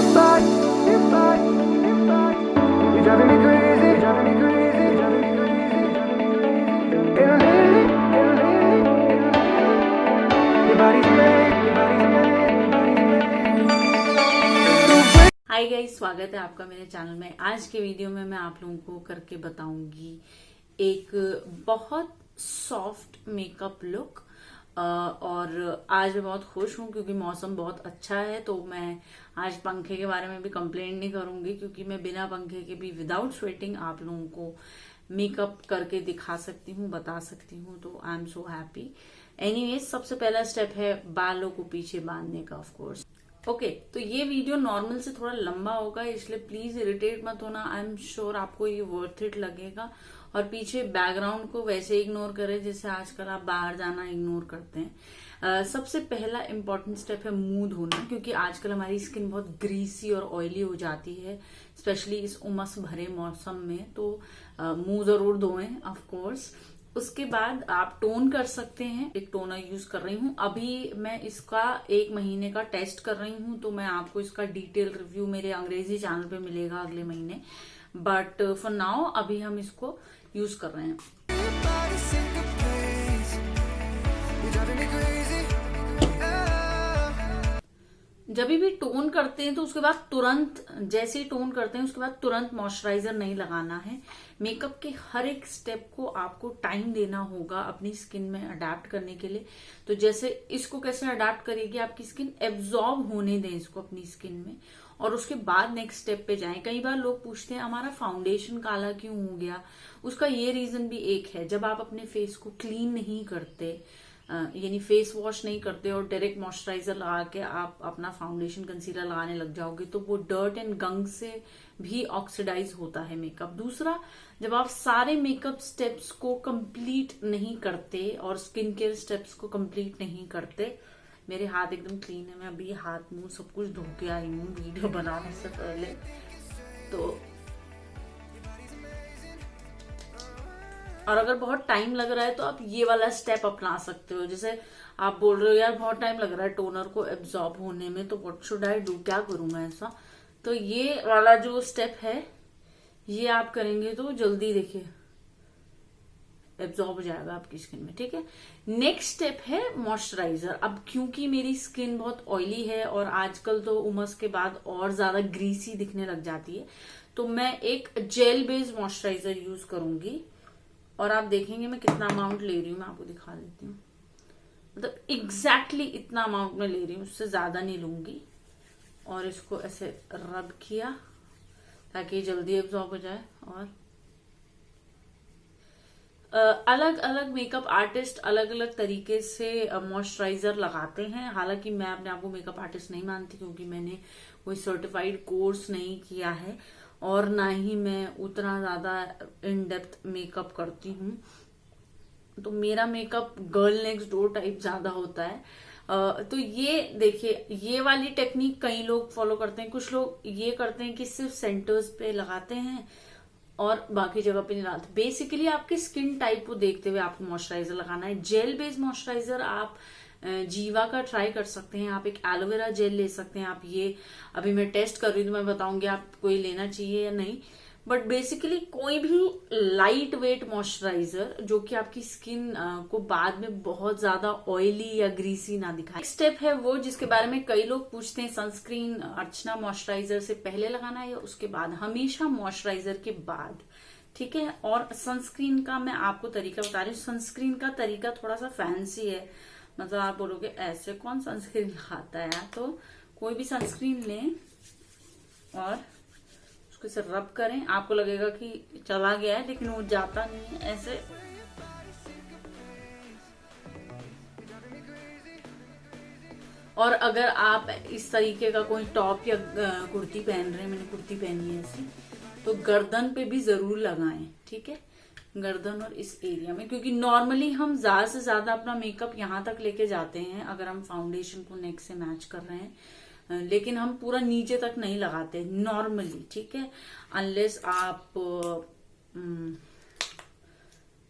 Hi guys, स्वागत है आपका मेरे चैनल में। आज के वीडियो में मैं आप लोगों को करके बताऊंगी एक बहुत सॉफ्ट मेकअप लुक। और आज मैं बहुत खुश हूँ क्योंकि मौसम बहुत अच्छा है, तो मैं आज पंखे के बारे में भी कंप्लेंट नहीं करूंगी क्योंकि मैं बिना पंखे के भी विदाउट स्वेटिंग आप लोगों को मेकअप करके दिखा सकती हूँ, बता सकती हूँ। तो I am so happy. Anyways, सबसे पहला स्टेप है बालों को पीछे बांधने का, ऑफ कोर्स। ओके, तो ये वीडियो नॉर्मल से थोड़ा लंबा होगा, इसलिए प्लीज इरिटेट मत होना। आई एम श्योर आपको ये वर्थ इट लगेगा। और पीछे बैकग्राउंड को वैसे इग्नोर करें जैसे आजकल आप बाहर जाना इग्नोर करते हैं। सबसे पहला इंपॉर्टेंट स्टेप है मुंह धोना, क्योंकि आजकल हमारी स्किन बहुत ग्रीसी और ऑयली हो जाती है, स्पेशली इस उमस भरे मौसम में। तो मुंह जरूर धोएं, ऑफ कोर्स। उसके बाद आप टोन कर सकते हैं। एक टोनर यूज कर रही हूँ अभी मैं, इसका 1 महीने का टेस्ट कर रही हूँ, तो मैं आपको इसका डिटेल रिव्यू मेरे अंग्रेजी चैनल पे मिलेगा अगले महीने। बट फॉर नाउ अभी हम इसको यूज कर रहे हैं। जब भी टोन करते हैं तो उसके बाद तुरंत, जैसे ही टोन करते हैं उसके बाद तुरंत मॉइस्चराइजर नहीं लगाना है। मेकअप के हर एक स्टेप को आपको टाइम देना होगा अपनी स्किन में अडेप्ट करने के लिए। तो जैसे इसको कैसे अडेप्ट करेगी आपकी स्किन, एब्जॉर्ब होने दें इसको अपनी स्किन में, और उसके बाद नेक्स्ट स्टेप पे जाएं। कई बार लोग पूछते हैं हमारा फाउंडेशन काला क्यों हो गया। उसका ये रीजन भी एक है, जब आप अपने फेस को क्लीन नहीं करते, यानी फेस वॉश नहीं करते और डायरेक्ट मॉइस्चराइजर लगा के आप अपना फाउंडेशन कंसीलर लगाने लग जाओगे, तो वो डर्ट एंड गंग से भी ऑक्सीडाइज होता है मेकअप। दूसरा, जब आप सारे मेकअप स्टेप्स को कंप्लीट नहीं करते और स्किन केयर स्टेप्स को कंप्लीट नहीं करते, मेरे हाथ एकदम क्लीन है, मैं अभी हाथ मुंह सब कुछ धो के आई हूँ वीडियो बनाने से पहले। तो और अगर बहुत टाइम लग रहा है तो आप ये वाला स्टेप अपना सकते हो। जैसे आप बोल रहे हो यार बहुत टाइम लग रहा है टोनर को एब्जॉर्ब होने में, तो व्हाट शुड आई डू, क्या करूं मैं ऐसा। तो ये वाला जो स्टेप है ये आप करेंगे तो जल्दी देखिए एब्जॉर्ब हो जाएगा आपकी स्किन में, ठीक है। नेक्स्ट स्टेप है मॉइस्चराइजर। अब क्योंकि मेरी स्किन बहुत ऑयली है और आजकल तो उमस के बाद और ज्यादा ग्रीसी दिखने लग जाती है, तो मैं एक जेल बेस्ड मॉइस्चराइजर यूज करूंगी। और आप देखेंगे मैं कितना अमाउंट ले रही हूँ, मैं आपको दिखा देती हूँ। मतलब एग्जैक्टली इतना अमाउंट में ले रही हूँ, उससे ज्यादा नहीं लूंगी। और इसको ऐसे रब किया ताकि जल्दी एब्जॉर्ब हो जाए। और अलग अलग मेकअप आर्टिस्ट अलग अलग तरीके से मॉइस्चराइजर लगाते हैं। हालांकि मैं अपने आप को मेकअप आर्टिस्ट नहीं मानती क्योंकि मैंने कोई सर्टिफाइड कोर्स नहीं किया है और ना ही मैं उतना ज्यादा इन डेप्थ मेकअप करती हूँ। तो मेरा makeup girl next door type ज्यादा होता है। तो ये देखिए, ये वाली टेक्निक कई लोग फॉलो करते हैं। कुछ लोग ये करते हैं कि सिर्फ सेंटर्स पे लगाते हैं और बाकी जगह पे नहीं लगाते। बेसिकली आपके स्किन टाइप को देखते हुए आपको मॉइस्चराइजर लगाना है। जेल बेस्ड मॉइस्चराइजर आप जीवा का ट्राई कर सकते हैं, आप एक एलोवेरा जेल ले सकते हैं। आप ये अभी मैं टेस्ट कर रही हूँ, तो मैं बताऊंगी आपको ये लेना चाहिए या नहीं। बट बेसिकली कोई भी लाइट वेट मॉइस्चराइजर जो कि आपकी स्किन को बाद में बहुत ज्यादा ऑयली या ग्रीसी ना दिखाए। स्टेप है वो जिसके बारे में कई लोग पूछते हैं, सनस्क्रीन अर्चना मॉइस्चराइजर से पहले लगाना है या उसके बाद। हमेशा मॉइस्चराइजर के बाद, ठीक है। और सनस्क्रीन का मैं आपको तरीका बता रही हूँ। सनस्क्रीन का तरीका थोड़ा सा फैंसी है, मतलब आप बोलोगे ऐसे कौन सनस्क्रीन लगाता है यार। तो कोई भी सनस्क्रीन लें और उसको इसे रब करें। आपको लगेगा कि चला गया है लेकिन वो जाता नहीं है, ऐसे और अगर आप इस तरीके का कोई टॉप या कुर्ती पहन रहे हैं, मैंने कुर्ती पहनी है ऐसी, तो गर्दन पे भी जरूर लगाएं, ठीक है। गर्दन और इस एरिया में, क्योंकि नॉर्मली हम ज्यादा से ज्यादा अपना मेकअप यहाँ तक लेके जाते हैं अगर हम फाउंडेशन को नेक से मैच कर रहे हैं, लेकिन हम पूरा नीचे तक नहीं लगाते नॉर्मली, ठीक है। अनलेस आप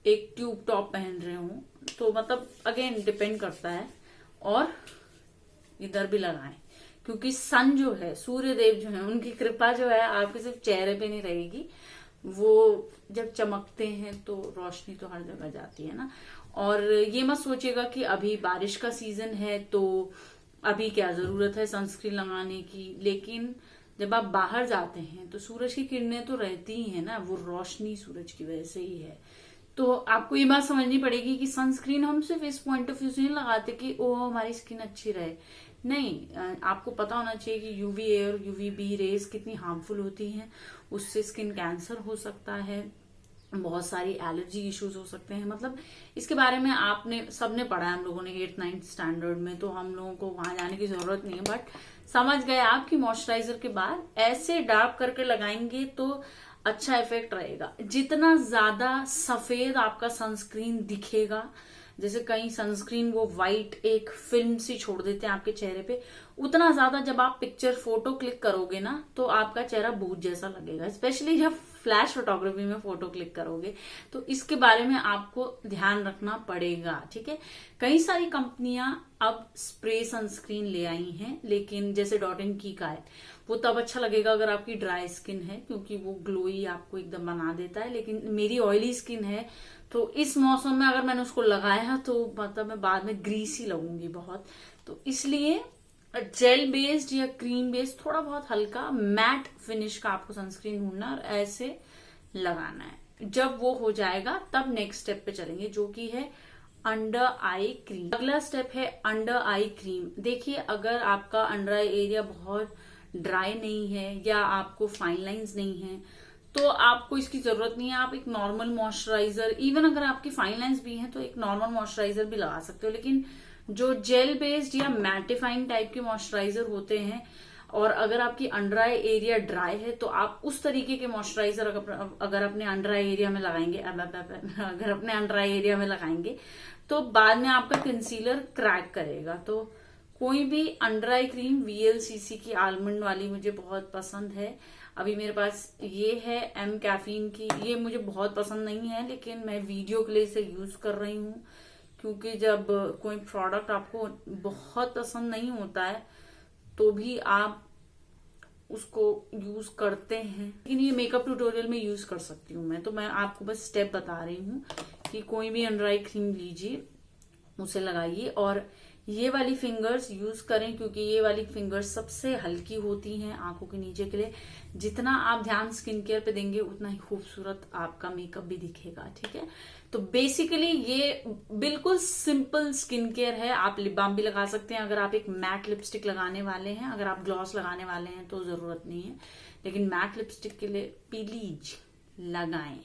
एक ट्यूब टॉप पहन रहे हो, तो मतलब अगेन डिपेंड करता है। और इधर भी लगाएं, क्योंकि सन जो है, सूर्य देव जो है, उनकी कृपा जो है आपके सिर्फ चेहरे पे नहीं रहेगी, वो जब चमकते हैं तो रोशनी तो हर जगह जाती है ना। और ये मत सोचिएगा कि अभी बारिश का सीजन है तो अभी क्या जरूरत है सनस्क्रीन लगाने की, लेकिन जब आप बाहर जाते हैं तो सूरज की किरणें तो रहती ही है ना, वो रोशनी सूरज की वजह से ही है। तो आपको ये बात समझनी पड़ेगी कि सनस्क्रीन हम सिर्फ इस पॉइंट ऑफ व्यू से नहीं लगाते कि ओ हमारी स्किन अच्छी रहे, नहीं, आपको पता होना चाहिए कि यूवी ए और यूवी बी रेज कितनी हार्मफुल होती हैं, उससे स्किन कैंसर हो सकता है, बहुत सारी एलर्जी इश्यूज हो सकते हैं। मतलब इसके बारे में आपने सबने पढ़ा है, हम लोगों ने 8th-9th स्टैंडर्ड में, तो हम लोगों को वहां जाने की जरूरत नहीं है। बट समझ गए आप कि मॉइस्चराइजर के बाद ऐसे डार्क करके लगाएंगे तो अच्छा इफेक्ट रहेगा। जितना ज्यादा सफेद आपका सनस्क्रीन दिखेगा, जैसे कई सनस्क्रीन वो व्हाइट एक फिल्म सी छोड़ देते हैं आपके चेहरे पे, उतना ज्यादा जब आप पिक्चर फोटो क्लिक करोगे ना तो आपका चेहरा भूत जैसा लगेगा, स्पेशली जब फ्लैश फोटोग्राफी में फोटो क्लिक करोगे। तो इसके बारे में आपको ध्यान रखना पड़ेगा, ठीक है। कई सारी कंपनियां अब स्प्रे सनस्क्रीन ले आई हैं, लेकिन जैसे डॉट&की का है वो तब अच्छा लगेगा अगर आपकी ड्राई स्किन है, क्योंकि वो ग्लोई आपको एकदम बना देता है। लेकिन मेरी ऑयली स्किन है तो इस मौसम में अगर मैंने उसको लगाया तो मतलब मैं बाद में ग्रीसी लगूंगी बहुत, तो इसलिए जेल बेस्ड या क्रीम बेस्ड थोड़ा बहुत हल्का मैट फिनिश का आपको सनस्क्रीन ढूंढना और ऐसे लगाना है। जब वो हो जाएगा तब नेक्स्ट स्टेप पे चलेंगे, जो कि है अंडर आई क्रीम। अगला स्टेप है अंडर आई क्रीम। देखिए, अगर आपका अंडर आई एरिया बहुत ड्राई नहीं है या आपको फाइन लाइंस नहीं है तो आपको इसकी जरूरत नहीं है। आप एक नॉर्मल मॉइस्चराइजर, इवन अगर आपकी फाइन लाइंस भी हैं तो एक नॉर्मल मॉइस्चराइजर भी लगा सकते हो। लेकिन जो जेल बेस्ड या मैटिफाइंग टाइप के मॉइस्चराइजर होते हैं, और अगर आपकी अंडर आई एरिया ड्राई है तो आप उस तरीके के मॉइस्चराइजर अगर अपने अंडर आई एरिया में लगाएंगे अगर अपने अंडर आई एरिया में लगाएंगे तो बाद में आपका कंसीलर क्रैक करेगा। तो कोई भी अंडर आई क्रीम VLCC की आलमंड वाली मुझे बहुत पसंद है। अभी मेरे पास ये है एम कैफीन की, ये मुझे बहुत पसंद नहीं है लेकिन मैं वीडियो के लिए इसे यूज कर रही हूँ, क्योंकि जब कोई प्रोडक्ट आपको बहुत पसंद नहीं होता है तो भी आप उसको यूज करते हैं। लेकिन ये मेकअप ट्यूटोरियल में यूज कर सकती हूँ मैं, तो मैं आपको बस स्टेप बता रही हूँ कि कोई भी अंडर आई क्रीम लीजिए, उसे लगाइए और ये वाली फिंगर्स यूज करें, क्योंकि ये वाली फिंगर्स सबसे हल्की होती हैं आंखों के नीचे के लिए। जितना आप ध्यान स्किन केयर पे देंगे उतना ही खूबसूरत आपका मेकअप भी दिखेगा, ठीक है। तो बेसिकली ये बिल्कुल सिंपल स्किन केयर है। आप लिप बाम भी लगा सकते हैं अगर आप एक मैट लिपस्टिक लगाने वाले हैं। अगर आप ग्लॉस लगाने वाले हैं तो जरूरत नहीं है, लेकिन मैट लिपस्टिक के लिए प्लीज लगाएं,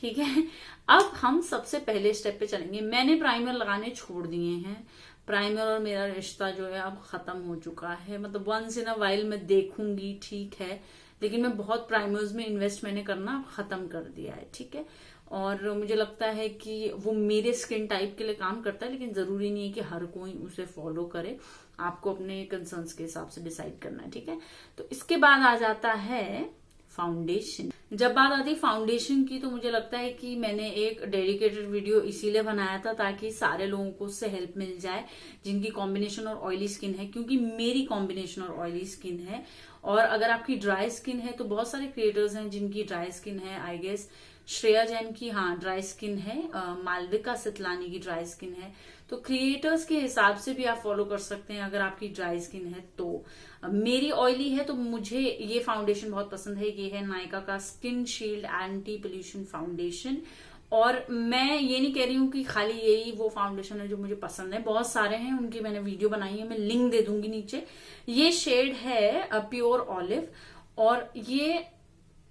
ठीक है। अब हम सबसे पहले स्टेप पे चलेंगे। मैंने प्राइमर लगाने छोड़ दिए हैं। प्राइमर और मेरा रिश्ता जो है अब खत्म हो चुका है। मतलब वंस इन अ वाइल मैं देखूंगी, ठीक है, लेकिन मैं बहुत प्राइमर्स में इन्वेस्ट मैंने करना खत्म कर दिया है, ठीक है। और मुझे लगता है कि वो मेरे स्किन टाइप के लिए काम करता है, लेकिन जरूरी नहीं है कि हर कोई उसे फॉलो करे। आपको अपने कंसर्न्स के हिसाब से डिसाइड करना है, ठीक है। तो इसके बाद आ जाता है फाउंडेशन। जब बात आती है फाउंडेशन की तो मुझे लगता है कि मैंने एक डेडिकेटेड वीडियो इसीलिए बनाया था ताकि सारे लोगों को उससे हेल्प मिल जाए जिनकी कॉम्बिनेशन और ऑयली स्किन है, क्योंकि मेरी कॉम्बिनेशन और ऑयली स्किन है। और अगर आपकी ड्राई स्किन है तो बहुत सारे क्रिएटर्स हैं जिनकी ड्राई स्किन है। आई गेस श्रेया जैन की ड्राई स्किन है, मालविका सितलानी की ड्राई स्किन है। तो क्रिएटर्स के हिसाब से भी आप फॉलो कर सकते हैं अगर आपकी ड्राई स्किन है तो। मेरी ऑयली है तो मुझे ये फाउंडेशन बहुत पसंद है। ये है नायका का skin shield anti pollution foundation. और मैं ये नहीं कह रही हूँ कि खाली यही वो फाउंडेशन है जो मुझे पसंद है, बहुत सारे हैं, उनकी मैंने वीडियो बनाई है, मैं लिंक दे दूंगी नीचे। ये शेड है प्योर ऑलिव और ये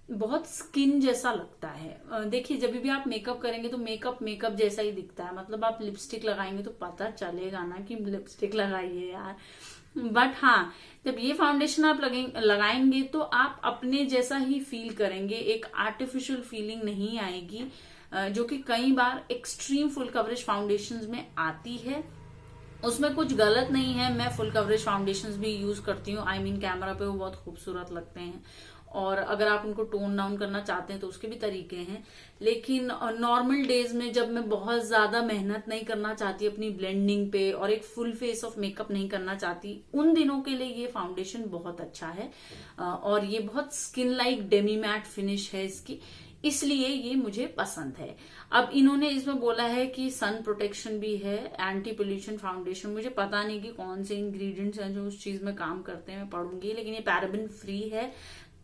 बहुत स्किन जैसा लगता है। देखिए, जब भी आप मेकअप करेंगे तो मेकअप जैसा ही दिखता है। मतलब आप लिपस्टिक लगाएंगे तो पता चलेगा ना कि लिपस्टिक लगाइए यार। बट हाँ, जब ये फाउंडेशन आप लगाएंगे तो आप अपने जैसा ही फील करेंगे, एक आर्टिफिशियल फीलिंग नहीं आएगी, जो कि कई बार एक्सट्रीम फुल कवरेज फाउंडेशंस में आती है। उसमें कुछ गलत नहीं है, मैं फुल कवरेज फाउंडेशंस भी यूज करती हूँ। आई मीन कैमरा पे वो बहुत खूबसूरत लगते हैं और अगर आप उनको टोन डाउन करना चाहते हैं तो उसके भी तरीके हैं। लेकिन नॉर्मल डेज में जब मैं बहुत ज्यादा मेहनत नहीं करना चाहती अपनी ब्लेंडिंग पे और एक फुल फेस ऑफ मेकअप नहीं करना चाहती, उन दिनों के लिए ये फाउंडेशन बहुत अच्छा है। और ये बहुत skin like Demi matte finish है इसकी, इसलिए ये मुझे पसंद है। अब इन्होंने इसमें बोला है कि सन प्रोटेक्शन भी है, एंटी पोल्यूशन फाउंडेशन। मुझे पता नहीं कि कौन से इंग्रेडिएंट्स हैं जो उस चीज में काम करते हैं, मैं पढ़ूंगी। लेकिन ये पैराबेन फ्री है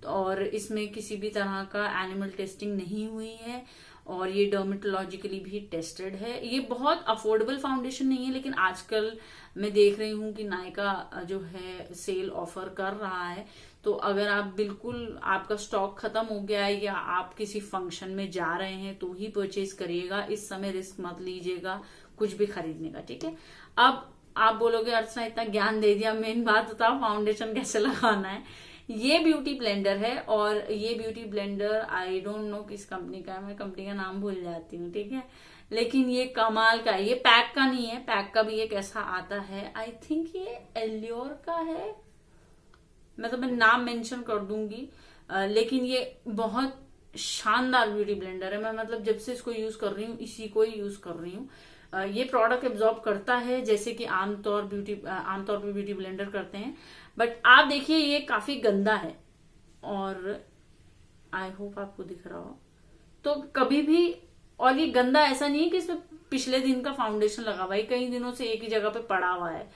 और इसमें किसी भी तरह का एनिमल टेस्टिंग नहीं हुई है और ये डर्मेटोलॉजिकली भी टेस्टेड है। ये बहुत अफोर्डेबल फाउंडेशन नहीं है, लेकिन आजकल मैं देख रही हूँ कि नायका जो है सेल ऑफर कर रहा है। तो अगर आप बिल्कुल आपका स्टॉक खत्म हो गया है या आप किसी फंक्शन में जा रहे हैं तो ही परचेज करिएगा, इस समय रिस्क मत लीजिएगा कुछ भी खरीदने का, ठीक है। अब आप बोलोगे अर्चना इतना ज्ञान दे दिया, मेन बात बताओ फाउंडेशन कैसे लगाना है। ये ब्यूटी ब्लेंडर है और ये beauty blender I don't know किस कंपनी का है, मैं कंपनी का नाम भूल जाती हूँ, ठीक है। लेकिन ये कमाल का है, ये पैक का नहीं है, पैक का भी एक ऐसा आता है, आई थिंक ये एल्योर का है, मैं नाम मेंशन कर दूंगी। लेकिन ये बहुत शानदार ब्यूटी ब्लेंडर है। मैं जब से इसको यूज कर रही हूँ इसी को ही यूज कर रही हूँ। ये प्रोडक्ट एब्जॉर्ब करता है जैसे कि आमतौर पे ब्यूटी ब्लेंडर करते हैं, बट आप देखिए ये काफी गंदा है और आई होप आपको दिख रहा हो। तो कभी भी, और ये गंदा ऐसा नहीं है कि इसमें पिछले दिन का फाउंडेशन लगा हुआ है, कई दिनों से एक ही जगह पे पड़ा हुआ है,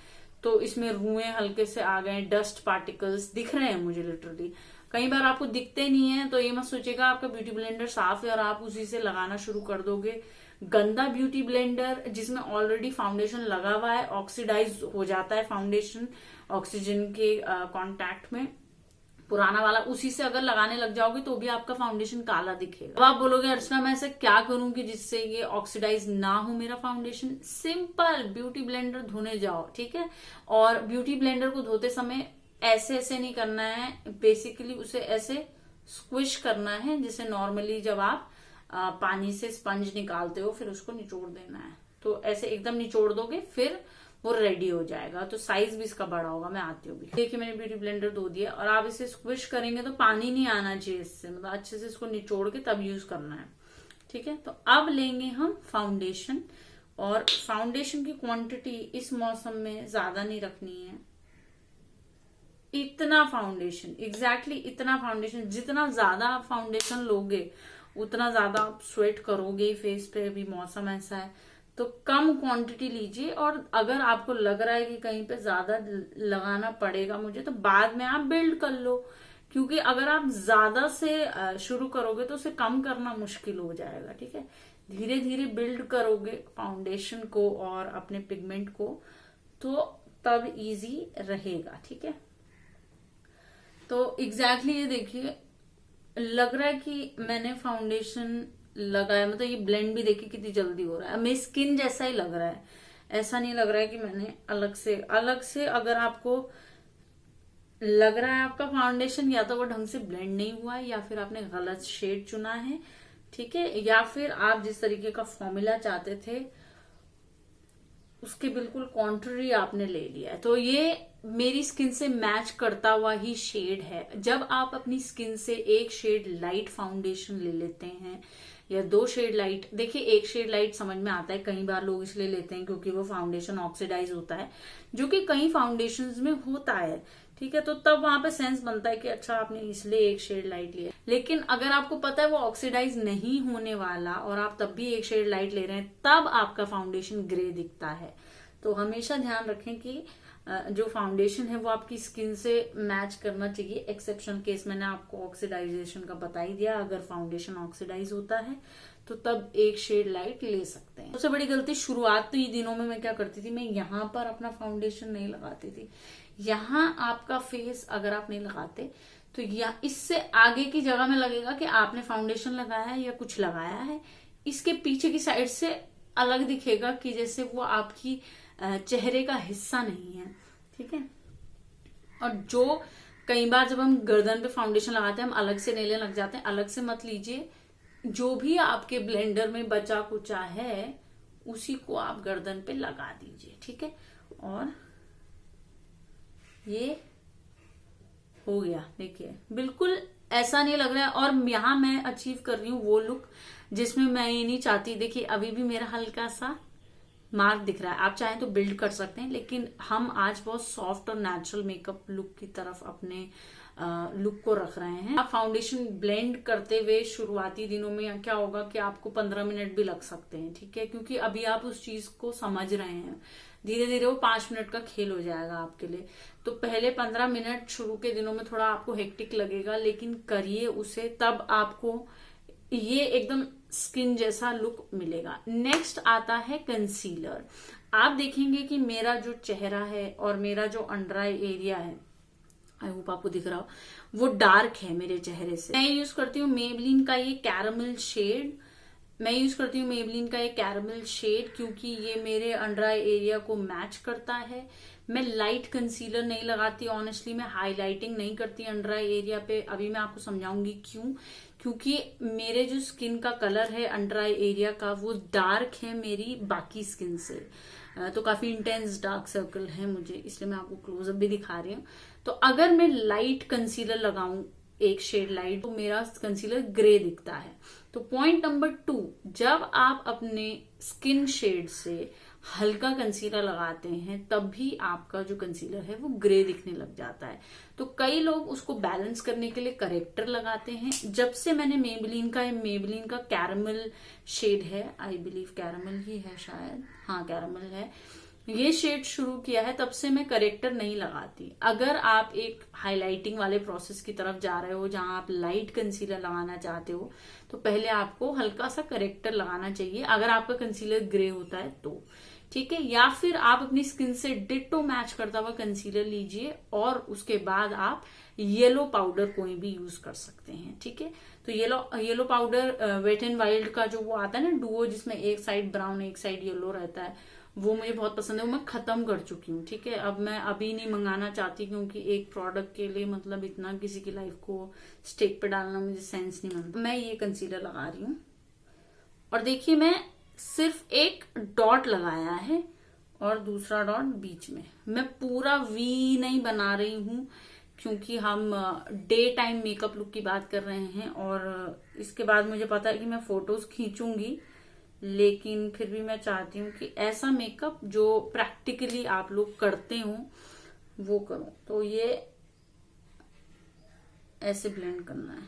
तो इसमें रुएं हल्के से आ गए, डस्ट पार्टिकल्स दिख रहे हैं मुझे लिटरली। कई बार आपको दिखते नहीं है तो ये मत सोचिएगा आपका ब्यूटी ब्लेंडर साफ है और आप उसी से लगाना शुरू कर दोगे। गंदा ब्यूटी ब्लेंडर जिसमें ऑलरेडी फाउंडेशन लगा हुआ है, ऑक्सीडाइज हो जाता है फाउंडेशन ऑक्सीजन के कांटेक्ट में, पुराना वाला, उसी से अगर लगाने लग जाओगे तो भी आपका फाउंडेशन काला दिखेगा। अब आप बोलोगे अर्चना मैं ऐसा क्या करूं कि जिससे ये ऑक्सीडाइज ना हो मेरा फाउंडेशन। सिंपल, ब्यूटी ब्लेंडर धोने जाओ, ठीक है। और ब्यूटी ब्लेंडर को धोते समय ऐसे ऐसे नहीं करना है, बेसिकली उसे ऐसे स्क्विश करना है जैसे नॉर्मली जब आप पानी से स्पंज निकालते हो फिर उसको निचोड़ देना है। तो ऐसे एकदम निचोड़ दोगे फिर वो रेडी हो जाएगा। तो साइज भी इसका बड़ा होगा, मैं आती हूँ। देखिए मैंने ब्यूटी ब्लेंडर धो दिया और आप इसे स्क्विश करेंगे तो पानी नहीं आना चाहिए इससे, अच्छे से इसको निचोड़ के तब यूज करना है, ठीक है। तो अब लेंगे हम फाउंडेशन, और फाउंडेशन की क्वांटिटी इस मौसम में ज्यादा नहीं रखनी है। इतना फाउंडेशन, एग्जैक्टली इतना फाउंडेशन, जितना ज्यादा आप फाउंडेशन लोगे उतना ज्यादा आप स्वेट करोगे फेस पे, अभी मौसम ऐसा है। तो कम क्वांटिटी लीजिए, और अगर आपको लग रहा है कि कहीं पे ज्यादा लगाना पड़ेगा मुझे, तो बाद में आप बिल्ड कर लो, क्योंकि अगर आप ज्यादा से शुरू करोगे तो उसे कम करना मुश्किल हो जाएगा, ठीक है। धीरे धीरे बिल्ड करोगे फाउंडेशन को और अपने पिगमेंट को, तो तब इजी रहेगा, ठीक है। तो एग्जैक्टली ये देखिए, लग रहा है कि मैंने फाउंडेशन लगाया, ये ब्लेंड भी देखिए कितनी जल्दी हो रहा है, मेरी स्किन जैसा ही लग रहा है, ऐसा नहीं लग रहा है कि मैंने अलग से। अगर आपको लग रहा है आपका फाउंडेशन या तो वो ढंग से ब्लेंड नहीं हुआ है या फिर आपने गलत शेड चुना है, ठीक है, या फिर आप जिस तरीके का फॉर्मूला चाहते थे उसके बिल्कुल कॉन्ट्ररी आपने ले लिया है। तो ये मेरी स्किन से मैच करता हुआ ही शेड है। जब आप अपनी स्किन से एक शेड लाइट फाउंडेशन ले लेते हैं या 2 शेड लाइट, देखिए 1 शेड लाइट समझ में आता है, कई बार लोग इसलिए लेते हैं क्योंकि वो फाउंडेशन ऑक्सीडाइज होता है, जो कि कई फाउंडेशंस में होता है, ठीक है। तो तब वहां पे सेंस बनता है कि अच्छा आपने इसलिए 1 शेड लाइट लिया। लेकिन अगर आपको पता है वो ऑक्सीडाइज नहीं होने वाला और आप तब भी 1 शेड लाइट ले रहे हैं, तब आपका फाउंडेशन ग्रे दिखता है। तो हमेशा ध्यान रखें कि जो फाउंडेशन है वो आपकी स्किन से मैच करना चाहिए। एक्सेप्शन केस मैंने आपको ऑक्सीडाइजेशन का बता ही दिया, अगर फाउंडेशन ऑक्सीडाइज होता है तो तब 1 शेड लाइट ले सकते हैं। सबसे बड़ी गलती शुरुआती दिनों में मैं क्या करती थी, मैं यहाँ पर अपना फाउंडेशन नहीं लगाती थी। यहाँ आपका फेस अगर आप नहीं लगाते तो या इससे आगे की जगह में लगेगा कि आपने फाउंडेशन लगाया है या कुछ लगाया है, इसके पीछे की साइड से अलग दिखेगा कि जैसे वो आपकी चेहरे का हिस्सा नहीं है, ठीक है। और जो कई बार जब हम गर्दन पे फाउंडेशन लगाते हैं हम अलग से लेने लग जाते हैं, अलग से मत लीजिए। जो भी आपके ब्लेंडर में बचा कुचा है उसी को आप गर्दन पे लगा दीजिए, ठीक है। और ये हो गया, देखिए बिल्कुल ऐसा नहीं लग रहा है। और यहाँ मैं अचीव कर रही हूँ वो लुक जिसमें मैं ये नहीं चाहती। देखिए अभी भी मेरा हल्का सा मार्क दिख रहा है, आप चाहें तो बिल्ड कर सकते हैं, लेकिन हम आज बहुत सॉफ्ट और नेचुरल मेकअप लुक की तरफ अपने लुक को रख रहे हैं। आप फाउंडेशन ब्लेंड करते हुए शुरुआती दिनों में क्या होगा कि आपको 15 मिनट भी लग सकते हैं, ठीक है, क्योंकि अभी आप उस चीज को समझ रहे हैं। धीरे धीरे वो 5 मिनट का खेल हो जाएगा आपके लिए। तो पहले 15 मिनट शुरू के दिनों में थोड़ा आपको हेक्टिक लगेगा, लेकिन करिए उसे, तब आपको ये एकदम स्किन जैसा लुक मिलेगा। नेक्स्ट आता है कंसीलर। आप देखेंगे कि मेरा जो चेहरा है और मेरा जो अंडर आई एरिया है, आई होप आपको दिख रहा हो, वो डार्क है मेरे चेहरे से। मैं यूज करती हूँ मेबलिन का ये कैरमल शेड, क्योंकि ये मेरे अंडर आई एरिया को मैच करता है। मैं लाइट कंसीलर नहीं लगाती ऑनेस्टली, मैं हाईलाइटिंग नहीं करती अंडर आई एरिया पे। अभी मैं आपको समझाऊंगी क्यों। क्योंकि मेरे जो स्किन का कलर है अंडर आई एरिया का, वो डार्क है मेरी बाकी स्किन से। तो काफी इंटेंस डार्क सर्कल है मुझे, इसलिए मैं आपको क्लोजअप भी दिखा रही हूँ। तो अगर मैं लाइट कंसीलर लगाऊं, एक शेड लाइट, तो मेरा कंसीलर ग्रे दिखता है। तो पॉइंट नंबर 2, जब आप अपने स्किन शेड से हल्का कंसीलर लगाते हैं तब भी आपका जो कंसीलर है वो ग्रे दिखने लग जाता है। तो कई लोग उसको बैलेंस करने के लिए करेक्टर लगाते हैं। जब से मैंने मेबलिन का कैरमल शेड है, आई बिलीव कैरमल ही है शायद, हाँ कैरमल है, ये शेड शुरू किया है, तब से मैं करेक्टर नहीं लगाती। अगर आप एक हाइलाइटिंग वाले प्रोसेस की तरफ जा रहे हो जहां आप लाइट कंसीलर लगाना चाहते हो, तो पहले आपको हल्का सा करेक्टर लगाना चाहिए, अगर आपका कंसीलर ग्रे होता है तो, ठीक है। या फिर आप अपनी स्किन से डिट्टो मैच करता हुआ कंसीलर लीजिए और उसके बाद आप येलो पाउडर कोई भी यूज कर सकते हैं, ठीक है। तो yellow powder wet and wild का जो वो आता है ना डुओ, जिसमें एक साइड ब्राउन एक साइड येलो रहता है, वो मुझे बहुत पसंद है। वो मैं खत्म कर चुकी हूँ, ठीक है। अब मैं अभी नहीं मंगाना चाहती, क्योंकि एक प्रोडक्ट के लिए मतलब इतना किसी की लाइफ को स्टेक पे डालना मुझे सेंस नहीं बनता। मैं ये कंसीलर लगा रही हूँ और देखिए मैं सिर्फ एक डॉट लगाया है और दूसरा डॉट बीच में। मैं पूरा वी नहीं बना रही हूँ, क्योंकि हम डे टाइम मेकअप लुक की बात कर रहे हैं और इसके बाद मुझे पता है कि मैं फोटोज खींचूंगी, लेकिन फिर भी मैं चाहती हूँ कि ऐसा मेकअप जो प्रैक्टिकली आप लोग करते हो वो करो। तो ये ऐसे ब्लेंड करना है,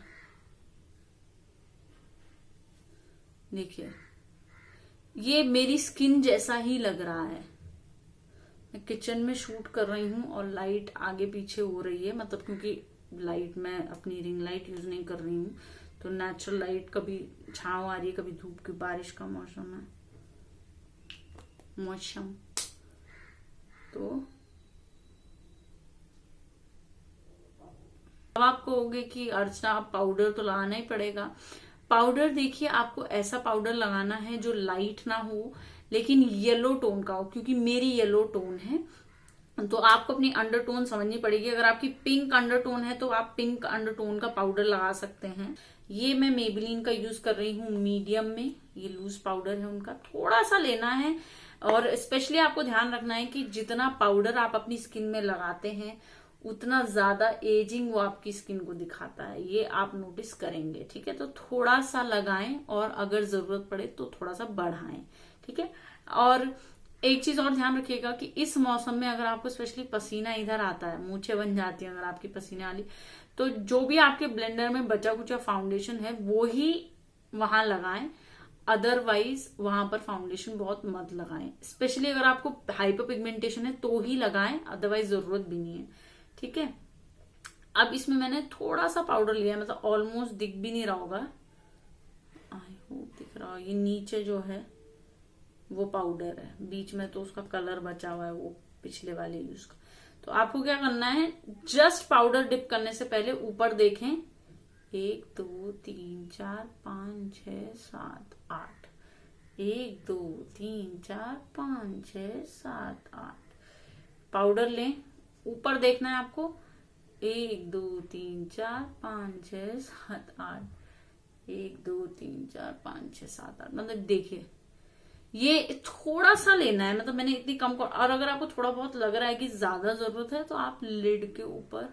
देखिए ये मेरी स्किन जैसा ही लग रहा है। मैं किचन में शूट कर रही हूँ और लाइट आगे पीछे हो रही है, मतलब क्योंकि लाइट मैं अपनी रिंग लाइट यूज नहीं कर रही हूँ, तो नेचुरल लाइट, कभी छांव आ रही है कभी धूप की, बारिश का मौसम है, तो अब आप कहोगे कि अर्चना आप पाउडर तो लगाना ही पड़ेगा। पाउडर देखिए आपको ऐसा पाउडर लगाना है जो लाइट ना हो लेकिन येलो टोन का हो, क्योंकि मेरी येलो टोन है, तो आपको अपनी अंडरटोन समझनी पड़ेगी। अगर आपकी पिंक अंडरटोन है तो आप पिंक अंडरटोन का पाउडर लगा सकते हैं। ये मैं मेबलिन का यूज कर रही हूँ मीडियम में, ये लूज पाउडर है उनका, थोड़ा सा लेना है। और स्पेशली आपको ध्यान रखना है कि जितना पाउडर आप अपनी स्किन में लगाते हैं उतना ज्यादा एजिंग वो आपकी स्किन को दिखाता है, ये आप नोटिस करेंगे, ठीक है। तो थोड़ा सा लगाएं और अगर जरूरत पड़े तो थोड़ा सा बढ़ाएं, ठीक है। और एक चीज और ध्यान रखिएगा कि इस मौसम में अगर आपको स्पेशली पसीना इधर आता है, मूछें बन जाती है अगर आपकी पसीने वाली, तो जो भी आपके ब्लेंडर में बचा कुचा फाउंडेशन है वो ही वहां लगाएं, अदरवाइज वहां पर फाउंडेशन बहुत मत लगाएं। स्पेशली अगर आपको हाइपर पिगमेंटेशन है तो ही लगाएं, अदरवाइज जरूरत भी नहीं है, ठीक है। अब इसमें मैंने थोड़ा सा पाउडर लिया है, मतलब ऑलमोस्ट दिख भी नहीं रहा होगा, आई होप दिख रहा हो, ये नीचे जो है वो पाउडर है, बीच में तो उसका कलर बचा हुआ है वो पिछले वाले यूज का। तो आपको क्या करना है, जस्ट पाउडर डिप करने से पहले ऊपर देखें, 1 2 3 4 5 6 7 8, 1 2 3 4 5 6 7 8, पाउडर लें, ऊपर देखना है आपको, 1 2 3 4 5 6 7 8, 1 2 3 4 5 6 7 8, मतलब देखिए ये थोड़ा सा लेना है, मतलब मैंने इतनी कम और अगर आपको थोड़ा बहुत लग रहा है कि ज्यादा जरूरत है तो आप लिड के ऊपर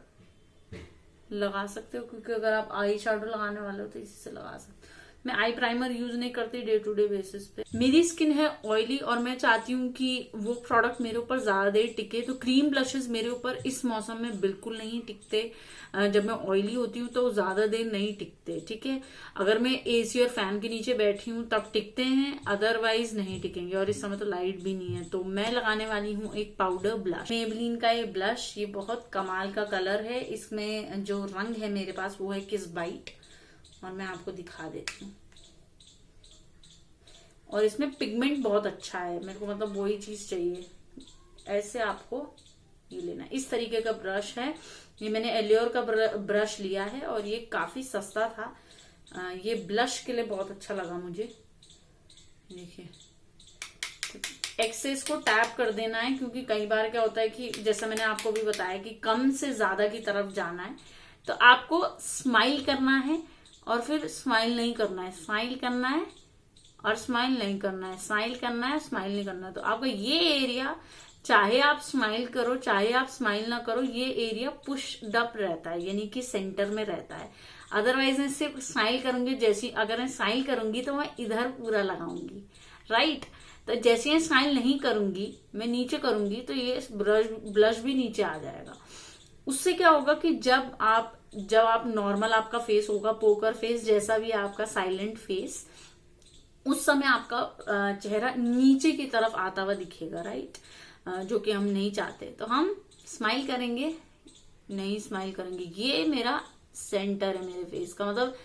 लगा सकते हो, क्योंकि अगर आप आई शैडो लगाने वाले हो तो इसी से लगा सकते हो। मैं आई प्राइमर यूज नहीं करती डे टू डे बेसिस पे। मेरी स्किन है ऑयली और मैं चाहती हूँ कि वो प्रोडक्ट मेरे ऊपर ज्यादा देर टिके, तो क्रीम ब्लशेस मेरे ऊपर इस मौसम में बिल्कुल नहीं टिकते। जब मैं ऑयली होती हूँ तो ज्यादा देर नहीं टिकते, ठीक है। अगर मैं एसी और फैन के नीचे बैठी हूँ तब टिकते हैं, अदरवाइज नहीं टिकेंगे। और इस समय तो लाइट भी नहीं है। तो मैं लगाने वाली हूँ एक पाउडर ब्लश, मेबलिन का ये ब्लश। ये बहुत कमाल का कलर है। इसमें जो रंग है मेरे पास वो है किस बाइट, और मैं आपको दिखा देती हूँ। और इसमें पिगमेंट बहुत अच्छा है, मेरे को मतलब वही चीज चाहिए। ऐसे आपको ये लेना, इस तरीके का ब्रश है। ये मैंने एलियोर का ब्रश लिया है और ये काफी सस्ता था। ये ब्लश के लिए बहुत अच्छा लगा मुझे। देखिए, एक्सेस को टैप कर देना है, क्योंकि कई बार क्या होता है कि जैसा मैंने आपको भी बताया कि कम से ज्यादा की तरफ जाना है। तो आपको स्माइल करना है और फिर स्माइल नहीं करना है, स्माइल करना है और स्माइल नहीं करना है, स्माइल करना है, स्माइल नहीं करना है। तो आपका ये एरिया, चाहे आप स्माइल करो चाहे आप स्माइल ना करो, ये एरिया पुश्ड अप रहता है, यानी कि सेंटर में रहता है। अदरवाइज मैं सिर्फ स्माइल करूंगी, जैसी अगर मैं स्माइल करूंगी तो मैं इधर पूरा लगाऊंगी, राइट। तो जैसे मैं स्माइल नहीं करूंगी, मैं नीचे करूंगी तो ये ब्लश भी नीचे आ जाएगा। उससे क्या होगा कि जब आप नॉर्मल आपका फेस होगा, पोकर फेस जैसा भी आपका साइलेंट फेस, उस समय आपका चेहरा नीचे की तरफ आता हुआ दिखेगा, राइट। जो कि हम नहीं चाहते। तो हम स्माइल करेंगे, नहीं स्माइल करेंगे। ये मेरा सेंटर है मेरे फेस का, मतलब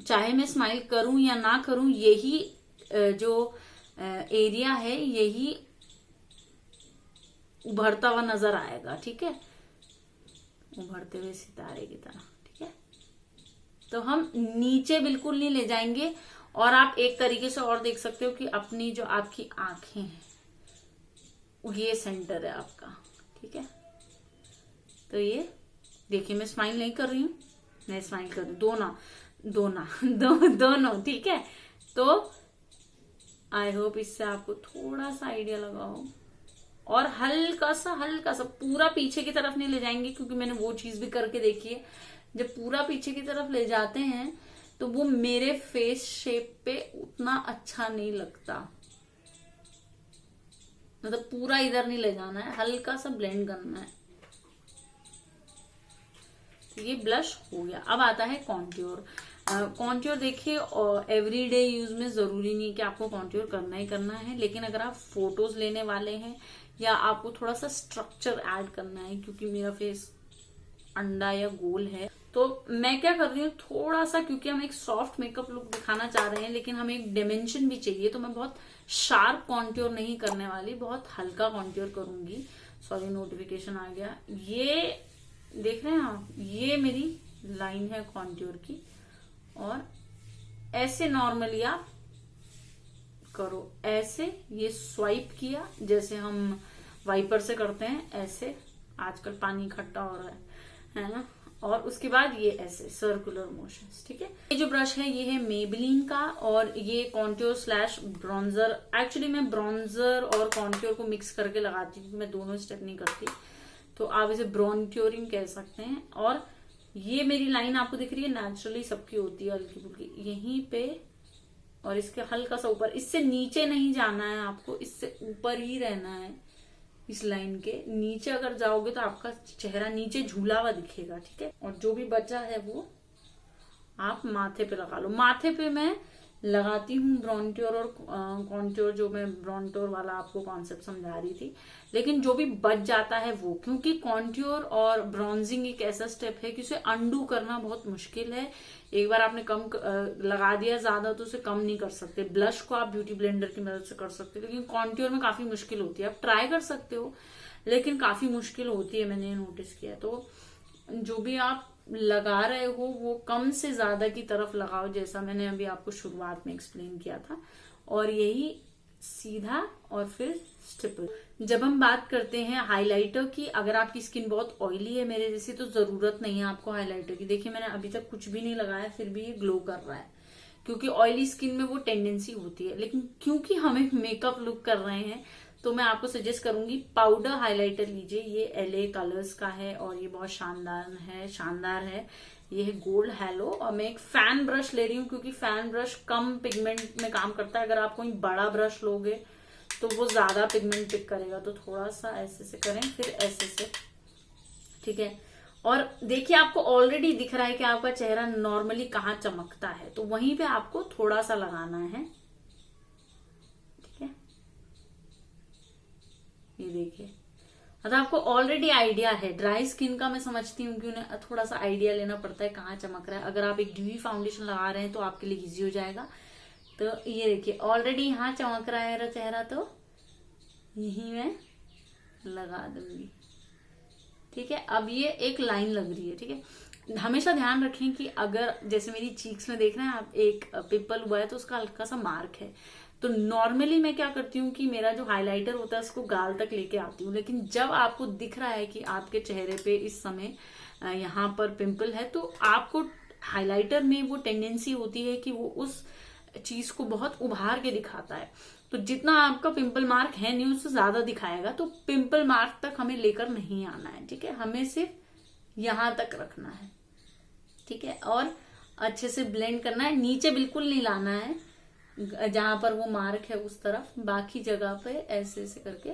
चाहे मैं स्माइल करूं या ना करूं, यही जो एरिया है यही उभरता हुआ नजर आएगा, ठीक है, उभरते हुए सितारे की तरह, ठीक है। तो हम नीचे बिल्कुल नहीं ले जाएंगे। और आप एक तरीके से और देख सकते हो कि अपनी जो आपकी आंखें हैं ये सेंटर है आपका, ठीक है। तो ये देखिए, मैं स्माइल नहीं कर रही हूँ, मैं स्माइल कर रही हूँ, दोनों, ठीक है। तो आई होप इससे आपको थोड़ा सा आइडिया लगा हो। और हल्का सा पूरा पीछे की तरफ नहीं ले जाएंगे, क्योंकि मैंने वो चीज भी करके देखी है। जब पूरा पीछे की तरफ ले जाते हैं तो वो मेरे फेस शेप पे उतना अच्छा नहीं लगता। मतलब पूरा इधर नहीं ले जाना है, हल्का सा ब्लेंड करना है। तो ये ब्लश हो गया। अब आता है कॉन्ट्योर। कॉन्ट्योर देखिए, एवरीडे यूज में जरूरी नहीं कि आपको कॉन्ट्योर करना ही करना है, लेकिन अगर आप फोटोज लेने वाले हैं या आपको थोड़ा सा स्ट्रक्चर ऐड करना है, क्योंकि मेरा फेस अंडा या गोल है, तो मैं क्या कर रही हूँ, थोड़ा सा, क्योंकि हम एक सॉफ्ट मेकअप लुक दिखाना चाह रहे हैं लेकिन हमें एक डायमेंशन भी चाहिए, तो मैं बहुत शार्प कॉन्ट्योर नहीं करने वाली, बहुत हल्का कॉन्ट्योर करूंगी। सॉरी, नोटिफिकेशन आ गया। ये देख रहे हैं आप, ये मेरी लाइन है कॉन्ट्योर की। और ऐसे नॉर्मली आप करो, ऐसे ये स्वाइप किया जैसे हम वाइपर से करते हैं, ऐसे आजकल पानी इकट्ठा हो रहा है ना। और उसके बाद ये ऐसे सर्कुलर मोशंस, ठीक है। ये जो ब्रश है ये है मेबलिन का, और ये कॉन्ट्योर स्लैश ब्रॉन्जर। एक्चुअली मैं ब्रॉन्जर और कॉन्ट्योर को मिक्स करके लगाती हूँ, मैं दोनों स्टेप नहीं करती, तो आप इसे ब्रॉन्ट्योरिंग कह सकते हैं। और ये मेरी लाइन आपको दिख रही है, नेचुरली सबकी होती है हल्की फुल्की यहीं पे, और इसके हल्का सा ऊपर। इससे नीचे नहीं जाना है आपको, इससे ऊपर ही रहना है। इस लाइन के नीचे अगर जाओगे तो आपका चेहरा नीचे झूला हुआ दिखेगा, ठीक है। और जो भी बचा है वो आप माथे पे लगा लो। माथे पे मैं लगाती हूँ ब्रॉन्ट्योर और कॉन्ट्योर, जो मैं ब्रॉन्ट्योर वाला आपको कॉन्सेप्ट समझा रही थी, लेकिन जो भी बच जाता है वो, क्योंकि कॉन्ट्योर और ब्रॉन्जिंग एक ऐसा स्टेप है कि उसे अंडू करना बहुत मुश्किल है। एक बार आपने कम लगा दिया ज्यादा तो उसे कम नहीं कर सकते। ब्लश को आप ब्यूटी ब्लेंडर की मदद से कर सकते हो, लेकिन कॉन्ट्योर में काफी मुश्किल होती है। आप ट्राई कर सकते हो लेकिन काफी मुश्किल होती है, मैंने नोटिस किया। तो जो भी आप लगा रहे हो वो कम से ज्यादा की तरफ लगाओ, जैसा मैंने अभी आपको शुरुआत में एक्सप्लेन किया था। और यही सीधा और फिर स्टिपल। जब हम बात करते हैं हाइलाइटर की, अगर आपकी स्किन बहुत ऑयली है मेरे जैसी, तो जरूरत नहीं है आपको हाइलाइटर की। देखिए, मैंने अभी तक कुछ भी नहीं लगाया फिर भी ये ग्लो कर रहा है, क्योंकि ऑयली स्किन में वो टेंडेंसी होती है। लेकिन क्योंकि हम एक मेकअप लुक कर रहे हैं तो मैं आपको सजेस्ट करूंगी पाउडर हाइलाइटर लीजिए। ये LA कलर्स का है और ये बहुत शानदार है। ये है गोल्ड हैलो। और मैं एक फैन ब्रश ले रही हूँ क्योंकि फैन ब्रश कम पिगमेंट में काम करता है। अगर आप कोई बड़ा ब्रश लोगे तो वो ज्यादा पिगमेंट पिक करेगा, तो थोड़ा सा ऐसे से करें, फिर ऐसे से, ठीक है। और देखिए आपको ऑलरेडी दिख रहा है कि आपका चेहरा नॉर्मली कहाँ चमकता है, तो वहीं पे आपको थोड़ा सा लगाना है, ठीक है। ये देखिए, मतलब आपको ऑलरेडी आइडिया है। ड्राई स्किन का मैं समझती हूँ कि उन्हें थोड़ा सा आइडिया लेना पड़ता है कहाँ चमक रहा है। अगर आप एक ड्यूई फाउंडेशन लगा रहे हैं तो आपके लिए इजी हो जाएगा। तो ये देखिए ऑलरेडी यहाँ चमक रहा है मेरा चेहरा, तो यही मैं लगा दूंगी, ठीक है। अब ये एक लाइन लग रही है, ठीक है। हमेशा ध्यान रखें कि अगर जैसे मेरी चीक्स में देख रहे हैं आप, एक पिंपल हुआ है तो उसका हल्का सा मार्क है। तो नॉर्मली मैं क्या करती हूँ कि मेरा जो हाइलाइटर होता है उसको गाल तक लेके आती हूँ, लेकिन जब आपको दिख रहा है कि आपके चेहरे पे इस समय यहाँ पर पिंपल है, तो आपको हाइलाइटर में वो टेंडेंसी होती है कि वो उस चीज को बहुत उभार के दिखाता है। तो जितना आपका पिंपल मार्क है नहीं उससे ज्यादा दिखाएगा। तो पिंपल मार्क तक हमें लेकर नहीं आना है, ठीक है। हमें सिर्फ यहां तक रखना है, ठीक है। और अच्छे से ब्लेंड करना है, नीचे बिल्कुल नहीं लाना है, जहां पर वो मार्क है उस तरफ, बाकी जगह पे ऐसे ऐसे करके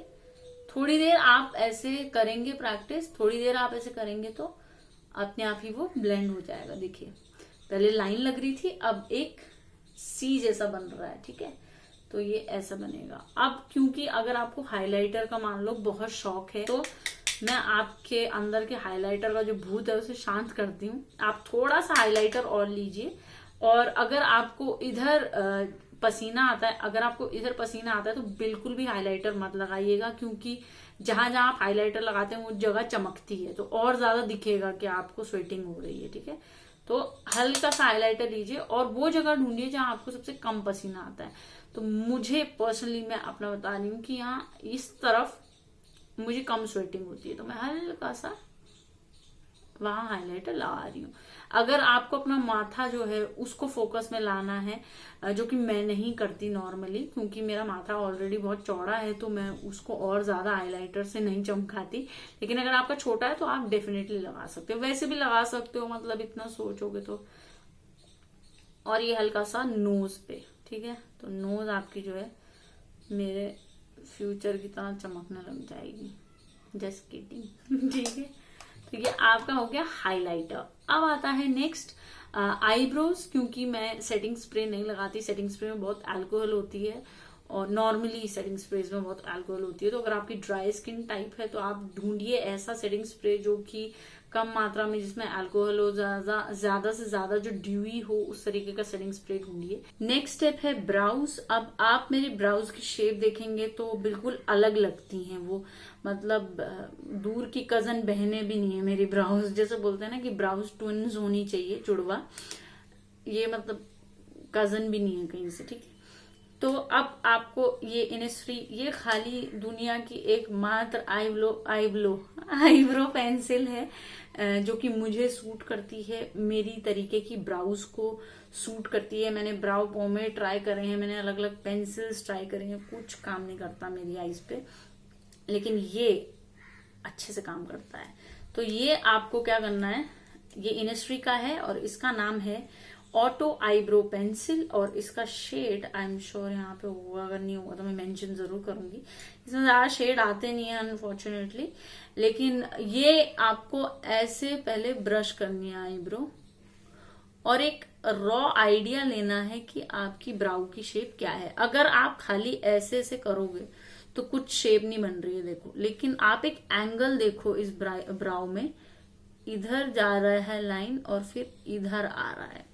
थोड़ी देर आप ऐसे करेंगे प्रैक्टिस, थोड़ी देर आप ऐसे करेंगे तो अपने आप ही वो ब्लेंड हो जाएगा। देखिए पहले लाइन लग रही थी, अब एक सी जैसा बन रहा है, ठीक है। तो ये ऐसा बनेगा। अब क्योंकि अगर आपको हाइलाइटर का मान लो बहुत शौक है, तो मैं आपके अंदर के हाइलाइटर का जो भूत है उसे शांत करती हूँ। आप थोड़ा सा हाइलाइटर और लीजिए, और अगर आपको इधर पसीना आता है, तो बिल्कुल भी हाइलाइटर मत लगाइएगा, क्योंकि जहां जहां आप हाइलाइटर लगाते हैं वो जगह चमकती है, तो और ज्यादा दिखेगा कि आपको स्वेटिंग हो रही है, ठीक है। तो हल्का सा हाइलाइटर लीजिए और वो जगह ढूंढिए जहां आपको सबसे कम पसीना आता है। तो मुझे पर्सनली, मैं अपना बता रही हूँ कि यहाँ इस तरफ मुझे कम स्वेटिंग होती है, तो मैं हल्का सा वहां हाइलाइटर लगा रही हूँ। अगर आपको अपना माथा जो है उसको फोकस में लाना है, जो कि मैं नहीं करती नॉर्मली, क्योंकि मेरा माथा ऑलरेडी बहुत चौड़ा है, तो मैं उसको और ज्यादा हाइलाइटर से नहीं चमकाती। लेकिन अगर आपका छोटा है तो आप डेफिनेटली लगा सकते हो, वैसे भी लगा सकते हो, मतलब इतना सोचोगे तो। और ये हल्का सा नोज पे, ठीक है। तो नोज आपकी जो है मेरे फ्यूचर की तरह चमकने लग जाएगी, जस्ट किडिंग, ठीक है। तो ये आपका हो गया हाइलाइटर। अब आता है नेक्स्ट आईब्रोज। क्योंकि मैं सेटिंग स्प्रे नहीं लगाती, सेटिंग स्प्रे में बहुत अल्कोहल होती है, और नॉर्मली सेटिंग स्प्रेज में बहुत अल्कोहल होती है। तो अगर आपकी ड्राई स्किन टाइप है तो आप ढूंढिए ऐसा सेटिंग स्प्रे जो कि कम मात्रा में, जिसमें अल्कोहल हो, ज्यादा से ज्यादा जो ड्यूई हो, उस तरीके का सेटिंग स्प्रे ढूंढिए। नेक्स्ट स्टेप है ब्राउज। अब आप मेरे ब्राउज की शेप देखेंगे तो बिल्कुल अलग लगती हैं वो, मतलब दूर की कजन बहने भी नहीं है मेरी ब्राउज। जैसे बोलते हैं ना कि ब्राउज ट्विन्स होनी चाहिए, जुड़वा, ये मतलब कजन भी नहीं है कहीं से, ठीक है। तो अब आपको ये इनिसफ्री, ये खाली दुनिया की एकमात्र आईब्रो पेंसिल है जो कि मुझे सूट करती है, मेरी तरीके की ब्राउज को सूट करती है। मैंने ब्राउ पोमेड ट्राई करे हैं, मैंने अलग अलग पेंसिल्स ट्राई करे हैं, कुछ काम नहीं करता मेरी आईज पे, लेकिन ये अच्छे से काम करता है। तो ये आपको क्या करना है, ये इनिसफ्री का है और इसका नाम है ऑटो आईब्रो पेंसिल, और इसका शेड आई एम श्योर यहाँ पे होगा, अगर नहीं होगा तो मैं मेंशन जरूर करूंगी। इसमें ज्यादा शेड आते नहीं है अनफॉर्चुनेटली, लेकिन ये आपको ऐसे पहले ब्रश करनी है आईब्रो, और एक रॉ आइडिया लेना है कि आपकी ब्राउ की शेप क्या है। अगर आप खाली ऐसे ऐसे करोगे तो कुछ शेप नहीं बन रही है, देखो। लेकिन आप एक एंगल देखो इस ब्राउ में, इधर जा रहा है लाइन और फिर इधर आ रहा है,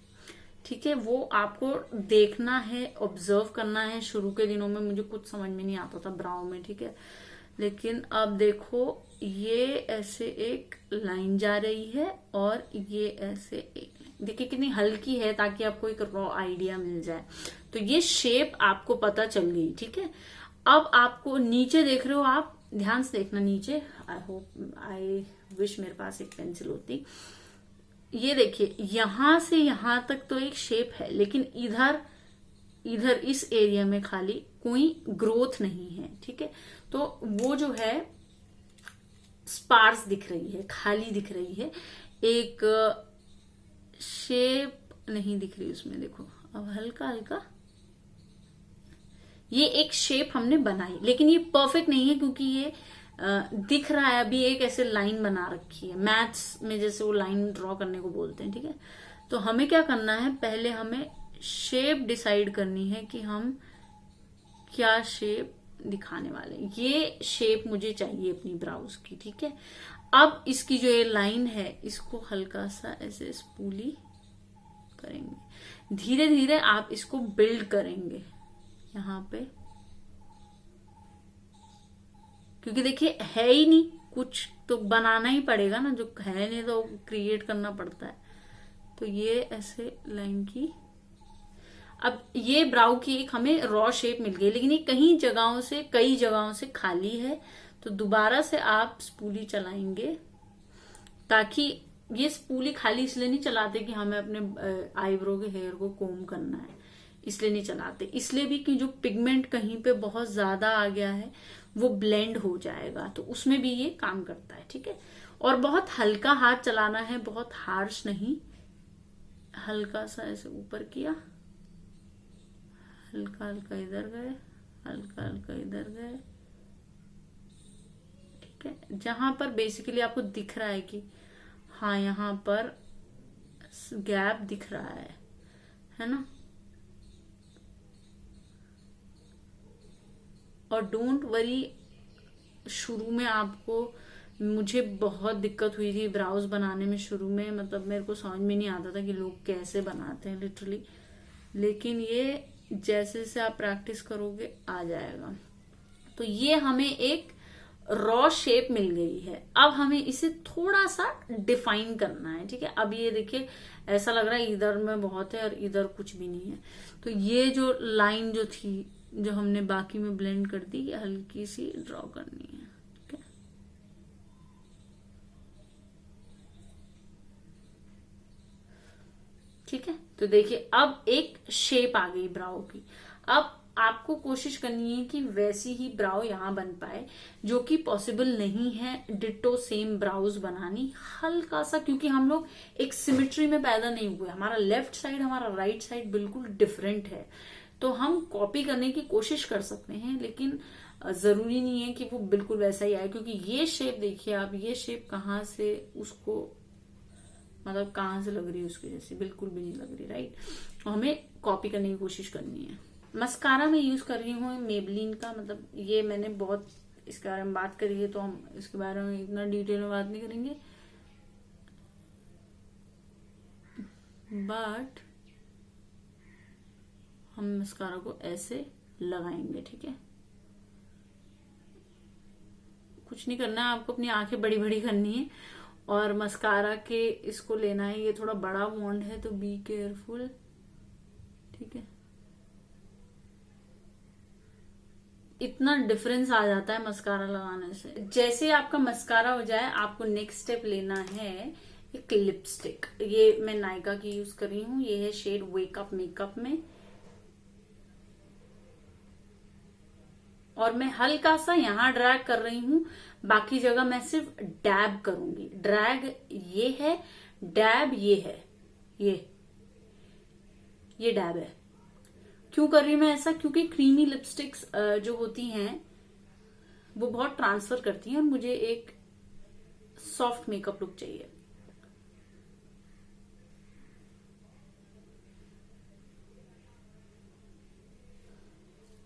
ठीक है। वो आपको देखना है, ऑब्जर्व करना है। शुरू के दिनों में मुझे कुछ समझ में नहीं आता था ब्राउ में, ठीक है, लेकिन अब देखो ये ऐसे एक लाइन जा रही है और ये ऐसे एक, देखिए कितनी हल्की है, ताकि आपको एक रॉ आइडिया मिल जाए। तो ये शेप आपको पता चल गई, ठीक है। अब आपको नीचे देख रहे हो, आप ध्यान से देखना नीचे। आई विश मेरे पास एक पेंसिल होती। ये देखिए यहां से यहां तक तो एक शेप है, लेकिन इधर इधर इस एरिया में खाली कोई ग्रोथ नहीं है, ठीक है। तो वो जो है स्पार्स दिख रही है, खाली दिख रही है, एक शेप नहीं दिख रही उसमें। देखो अब हल्का हल्का ये एक शेप हमने बनाई, लेकिन ये परफेक्ट नहीं है क्योंकि ये दिख रहा है अभी एक ऐसे लाइन बना रखी है, मैथ्स में जैसे वो लाइन ड्रॉ करने को बोलते हैं, ठीक है। तो हमें क्या करना है, पहले हमें शेप डिसाइड करनी है कि हम क्या शेप दिखाने वाले हैं। ये शेप मुझे चाहिए अपनी ब्राउज की, ठीक है। अब इसकी जो ये लाइन है इसको हल्का सा ऐसे स्पूली करेंगे, धीरे धीरे आप इसको बिल्ड करेंगे यहां पे, क्योंकि देखिए है ही नहीं कुछ, तो बनाना ही पड़ेगा ना, जो है नहीं तो क्रिएट करना पड़ता है। तो ये ऐसे लाइन की, अब ये ब्राउ की एक हमें रॉ शेप मिल गई, लेकिन ये कई जगहों से खाली है। तो दोबारा से आप स्पूली चलाएंगे, ताकि ये स्पूली खाली इसलिए नहीं चलाते कि हमें अपने आईब्रो के हेयर को कोम करना है, इसलिए नहीं चलाते। इसलिए भी कि जो पिगमेंट कहीं पे बहुत ज्यादा आ गया है वो ब्लेंड हो जाएगा, तो उसमें भी ये काम करता है, ठीक है। और बहुत हल्का हाथ चलाना है, बहुत हार्श नहीं, हल्का सा ऐसे ऊपर किया, हल्का हल्का इधर गए, हल्का हल्का इधर गए, ठीक है। जहां पर बेसिकली आपको दिख रहा है कि हाँ यहां पर गैप दिख रहा है ना। और डोंट वरी, शुरू में आपको, मुझे बहुत दिक्कत हुई थी ब्राउज बनाने में शुरू में, मतलब मेरे को समझ में नहीं आता था कि लोग कैसे बनाते हैं लिटरली, लेकिन ये जैसे से आप प्रैक्टिस करोगे आ जाएगा। तो ये हमें एक रॉ शेप मिल गई है, अब हमें इसे थोड़ा सा डिफाइन करना है, ठीक है। अब ये देखिए ऐसा लग रहा है इधर में बहुत है और इधर कुछ भी नहीं है। तो ये जो लाइन जो थी, जो हमने बाकी में ब्लेंड कर दी, हल्की सी ड्रॉ करनी है, ठीक है। ठीक है, तो देखिए अब एक शेप आ गई ब्राउ की। अब आपको कोशिश करनी है कि वैसी ही ब्राउ यहां बन पाए, जो कि पॉसिबल नहीं है डिट्टो सेम ब्राउज बनानी। हल्का सा, क्योंकि हम लोग एक सिमेट्री में पैदा नहीं हुए, हमारा लेफ्ट साइड हमारा राइट साइड बिल्कुल डिफरेंट है। तो हम कॉपी करने की कोशिश कर सकते हैं, लेकिन जरूरी नहीं है कि वो बिल्कुल वैसा ही आए, क्योंकि ये शेप देखिए आप, ये शेप कहाँ से उसको, मतलब कहाँ से लग रही है उसकी जैसी, बिल्कुल भी नहीं लग रही, राइट। तो हमें कॉपी करने की कोशिश करनी है। मस्कारा मैं यूज कर रही हूँ मेबलिन का, मतलब ये मैंने बहुत इसके बारे में बात करी है, तो हम इसके बारे में इतना डिटेल में बात नहीं करेंगे, बट हम मस्कारा को ऐसे लगाएंगे, ठीक है। कुछ नहीं करना है आपको, अपनी आंखें बड़ी बड़ी करनी है और मस्कारा के इसको लेना है। ये थोड़ा बड़ा वॉन्ड है तो बी केयरफुल, ठीक है। इतना डिफरेंस आ जाता है मस्कारा लगाने से। जैसे आपका मस्कारा हो जाए, आपको नेक्स्ट स्टेप लेना है एक लिपस्टिक। ये मैं नायका की यूज कर रही हूँ, ये है शेड वेकअप मेकअप में, और मैं हल्का सा यहां ड्रैग कर रही हूं, बाकी जगह मैं सिर्फ डैब करूंगी। ड्रैग ये है, डैब ये है, ये डैब है। क्यों कर रही हूं मैं ऐसा, क्योंकि क्रीमी लिपस्टिक्स जो होती हैं वो बहुत ट्रांसफर करती हैं और मुझे एक सॉफ्ट मेकअप लुक चाहिए।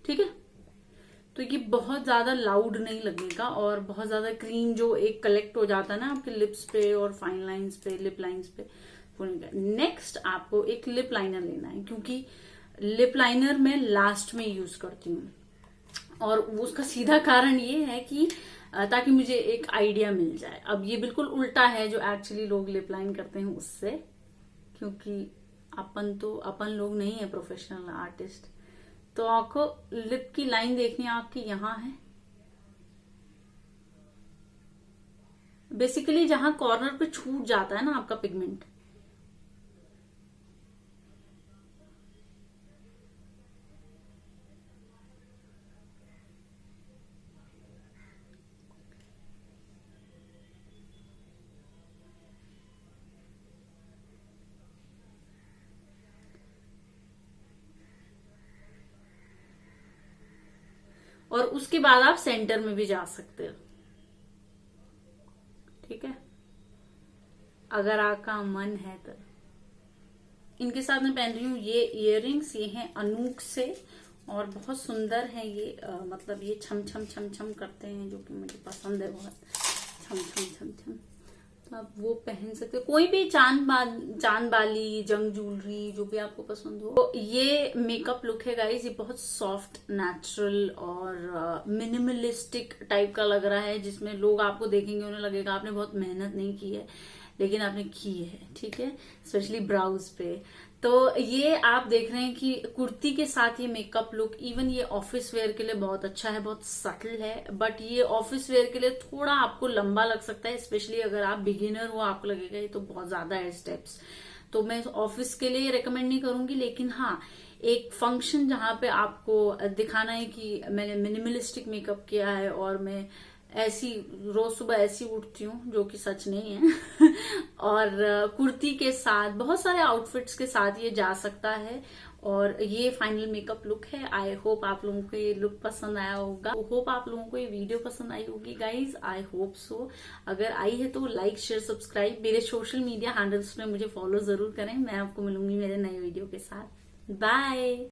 ठीक है, तो ये बहुत ज्यादा लाउड नहीं लगेगा और बहुत ज्यादा क्रीम जो एक कलेक्ट हो जाता है ना आपके लिप्स पे और फाइन लाइंस पे, लिप लाइंस पे, वो नहीं। नेक्स्ट आपको एक लिप लाइनर लेना है, क्योंकि लिप लाइनर मैं लास्ट में यूज करती हूँ और उसका सीधा कारण ये है कि ताकि मुझे एक आइडिया मिल जाए। अब ये बिल्कुल उल्टा है जो एक्चुअली लोग लिप लाइन करते हैं उससे, क्योंकि अपन लोग नहीं है प्रोफेशनल आर्टिस्ट। तो आपको लिप की लाइन देखनी है, आपकी यहां है बेसिकली, जहां कॉर्नर पे छूट जाता है ना आपका पिगमेंट, और उसके बाद आप सेंटर में भी जा सकते हो। ठीक है, अगर आपका मन है तो। इनके साथ मैं पहन रही हूँ ये इयररिंग्स, ये हैं अनूक से और बहुत सुंदर है ये। मतलब ये छम छम छम छम करते हैं, जो कि मुझे पसंद है बहुत, छम छम छम छम। तो आप वो पहन सकते हो, कोई भी चांद बाली, जंग ज्वेलरी, जो भी आपको पसंद हो। तो ये मेकअप लुक है गाइस, ये बहुत सॉफ्ट, नेचुरल और मिनिमलिस्टिक टाइप का लग रहा है, जिसमें लोग आपको देखेंगे उन्हें लगेगा आपने बहुत मेहनत नहीं की है, लेकिन आपने की है। ठीक है, स्पेशली ब्राउज पे। तो ये आप देख रहे हैं कि कुर्ती के साथ ये मेकअप लुक, इवन ये ऑफिस वेयर के लिए बहुत अच्छा है, बहुत सटल है। बट ये ऑफिस वेयर के लिए थोड़ा आपको लंबा लग सकता है, स्पेशली अगर आप बिगिनर हो, आपको लगेगा ये तो बहुत ज्यादा है स्टेप्स। तो मैं ऑफिस के लिए रेकमेंड नहीं करूंगी, लेकिन हाँ, एक फंक्शन जहां पे आपको दिखाना है कि मैंने मिनिमलिस्टिक मेकअप किया है और मैं ऐसी रोज सुबह ऐसी उठती हूँ, जो कि सच नहीं है और कुर्ती के साथ बहुत सारे आउटफिट्स के साथ ये जा सकता है। और ये फाइनल मेकअप लुक है। आई होप आप लोगों को ये लुक पसंद आया होगा, होप आप लोगों को ये वीडियो पसंद आई होगी गाइज, आई होप सो। अगर आई है तो लाइक, शेयर, सब्सक्राइब, मेरे सोशल मीडिया हैंडल्स में मुझे फॉलो जरूर करें। मैं आपको मिलूंगी मेरे नए वीडियो के साथ। बाय।